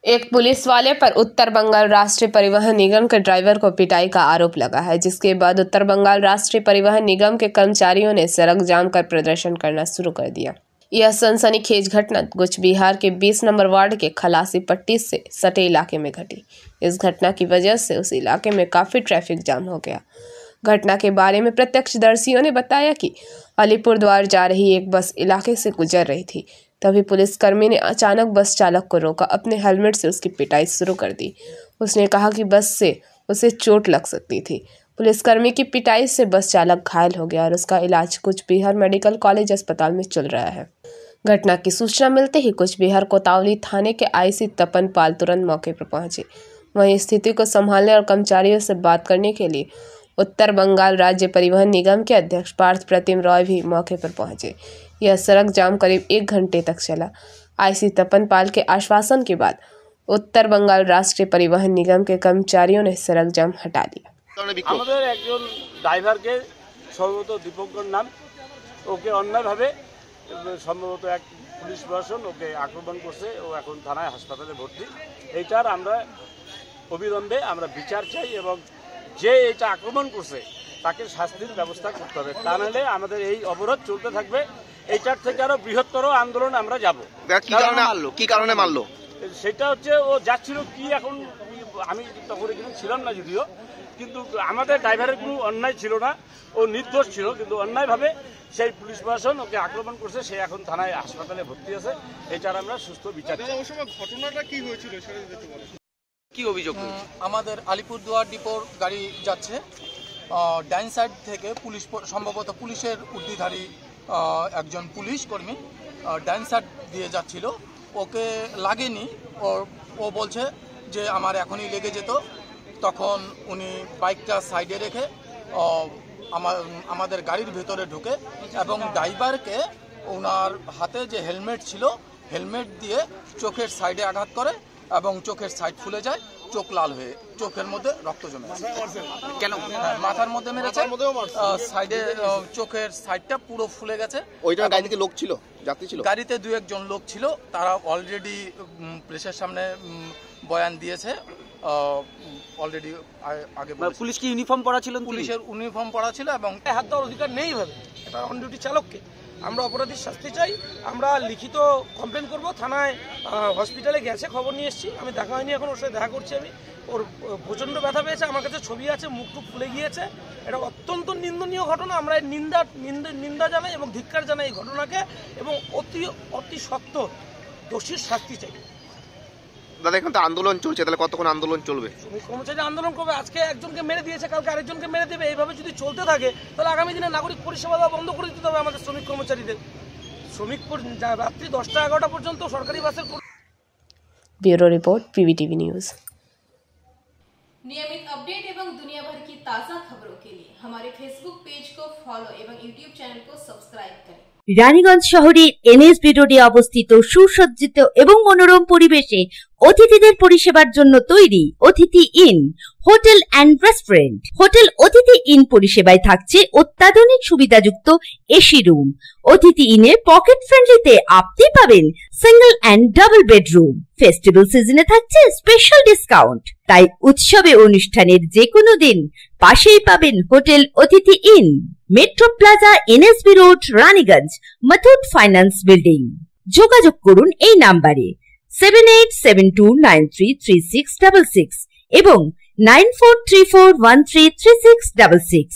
एक पुलिस वाले पर उत्तर बंगाल राष्ट्रीय परिवहन निगम के ड्राइवर को पिटाई का आरोप लगा है, जिसके बाद उत्तर बंगाल राष्ट्रीय परिवहन निगम के कर्मचारियों ने सड़क जाम कर प्रदर्शन करना शुरू कर दिया। यह सनसनीखेज घटना कूच बिहार के 20 नंबर वार्ड के खलासी पट्टी से सटे इलाके में घटी। इस घटना की वजह से उस इलाके में काफी ट्रैफिक जाम हो गया। घटना के बारे में प्रत्यक्षदर्शियों ने बताया कि अलीपुरद्वार जा रही एक बस इलाके से गुजर रही थी। तभी पुलिसकर्मी ने अचानक बस चालक को रोका, अपने हेलमेट से उसकी पिटाई शुरू कर दी। उसने कहा कि बस से उसे चोट लग सकती थी। पुलिसकर्मी की पिटाई से बस चालक घायल हो गया और उसका इलाज कूच बिहार मेडिकल कॉलेज अस्पताल में चल रहा है। घटना की सूचना मिलते ही कूच बिहार कोतवाली थाने के आईसी तपन पाल तुरंत मौके पर पहुंचे। वहीं स्थिति को संभालने और कर्मचारियों से बात करने के लिए उत्तर बंगाल राज्य परिवहन निगम के अध्यक्ष पार्थ प्रतिम रॉय भी मौके पर पहुंचे। यह सड़क जाम करीब 1 घंटे तक चला। आईसी तपन पाल के आश्वासन के बाद उत्तर बंगाल राष्ट्रीय परिवहन निगम के कर्मचारियों ने सड़क जाम हटा लिया। আমাদের একজন ড্রাইভারকে সম্ভবত দীপঙ্কর নাম, ওকে অন্যায়ভাবে সম্ভবত এক পুলিশ প্রশাসন ওকে আক্রমণ করছে। ও এখন থানায় হাসপাতালে ভর্তি। এইটার আমরা অবিলম্বে আমরা বিচার চাই এবং যে এটা আক্রমণ করছে তাকে শাস্তির ব্যবস্থা করতে হবে। তা নাহলে আমাদের এই অবরোধ চলতে থাকবে। এইটার থেকে আরো বৃহত্তর আন্দোলন আমরা যাব। কি কারণে মারলো সেটা হচ্ছে ও যাচ্ছিল কি, এখন আমি তখন এখানে ছিলাম না যদিও, কিন্তু আমাদের ড্রাইভারের কোনো অন্যায় ছিল না, ও নির্দোষ ছিল, কিন্তু অন্যায়ভাবে সেই পুলিশ প্রশাসন ওকে আক্রমণ করছে। সে এখন থানায় হাসপাতালে ভর্তি আছে। এটার আমরা সুস্থ বিচার চাই। ওই সময় ঘটনাটা কি হয়েছিল সেটা যদি একটু বলেন। কি অভিযোগ? আমাদের আলিপুরদুয়ার ডিপোর গাড়ি যাচ্ছে, ডাইন সাইড থেকে পুলিশ, সম্ভবত পুলিশের উর্দিধারী একজন পুলিশ কর্মী ডাইন সাইড দিয়ে যাচ্ছিল। ওকে লাগেনি, ও বলছে যে আমার এখনই লেগে যেত। তখন উনি বাইকটা সাইডে রেখে আমাদের গাড়ির ভেতরে ঢুকে এবং ড্রাইভারকে ওনার হাতে যে হেলমেট ছিল হেলমেট দিয়ে চোখের সাইডে আঘাত করে এবং চোখের সাইড ফুলে যায়, চোখ লাল হয়ে চোখের মধ্যে রক্ত জমে আছে। কেন? মাথার মধ্যে মেরেছে, সাইডে চোখের সাইডটা পুরো ফুলে গেছে। ওইটা গাড়িতে লোক ছিল, যাত্রী ছিল? গাড়িতে 2-1 লোক ছিল, তারা অলরেডি প্রেসের সামনে বয়ান দিয়েছে। অলরেডি আগে পুলিশ কি ইউনিফর্ম পরা ছিল? পুলিশের ইউনিফর্ম পরা ছিল এবং হাত দেওয়ার অধিকার নেই ভাবে এটা অন ডিউটি চালককে। আমরা অপরাধীর শাস্তি চাই। আমরা লিখিত কমপ্লেন করব থানায়। হসপিটালে গেছে, খবর নিয়ে এসেছি। আমি দেখা হয়নি, এখন ওর সাথে দেখা করছি আমি। ওর প্রচণ্ড ব্যথা পেয়েছে, আমার কাছে ছবি আছে, মুখটুক ফুলে গিয়েছে। এটা অত্যন্ত নিন্দনীয় ঘটনা। আমরা নিন্দা জানাই এবং ধিক্কার জানাই এই ঘটনাকে এবং অতি শক্ত দোষীর শাস্তি চাই। দাদা, এখন তো আন্দোলন চলছে, তাহলে কতক্ষণ আন্দোলন চলবে? শ্রমিক কর্মচারী আন্দোলন করবে। আজকে একজনকে মেরে দিয়েছে, কালকে আরেকজনকে মেরে দেবে। এইভাবে যদি চলতে থাকে তাহলে আগামী দিনে নাগরিক পরিষেবা দেওয়া বন্ধ করে দিতে হবে আমাদের শ্রমিক কর্মচারীদের। রাত্রি 10টা-11টা পর্যন্ত সরকারি বাসের। Bureau report PVTV news. नियमित अपडेट एवं दुनिया भर की ताज़ा खबरों के लिए हमारे फेसबुक पेज को फॉलो एवं यूट्यूब चैनल को सब्सक्राइब करें। রানীগঞ্জ শহরের NSB রোডে অবস্থিত সুসজ্জিত এবং মনোরম পরিবেশে অতিথিদের পরিষেবার জন্য তৈরি অতিথি in hotel and restaurant. Hotel অতিথি ইন পরিষেবায় থাকছে অত্যাধুনিক সুবিধাযুক্ত এসি রুম। অতিথি ইনে পকেট ফ্রেন্ডলিতে আপনি পাবেন single and double bedroom. Festival সিজনে থাকছে স্পেশাল ডিসকাউন্ট। তাই উৎসবে অনুষ্ঠানের যে কোনো দিন পাশেই পাবেন হোটেল অতিথি in, metro plaza, NSB road, Raniganj, Muthoot finance building. যোগাযোগ করুন এই নাম্বারে 7872933666 এবং 9434133666।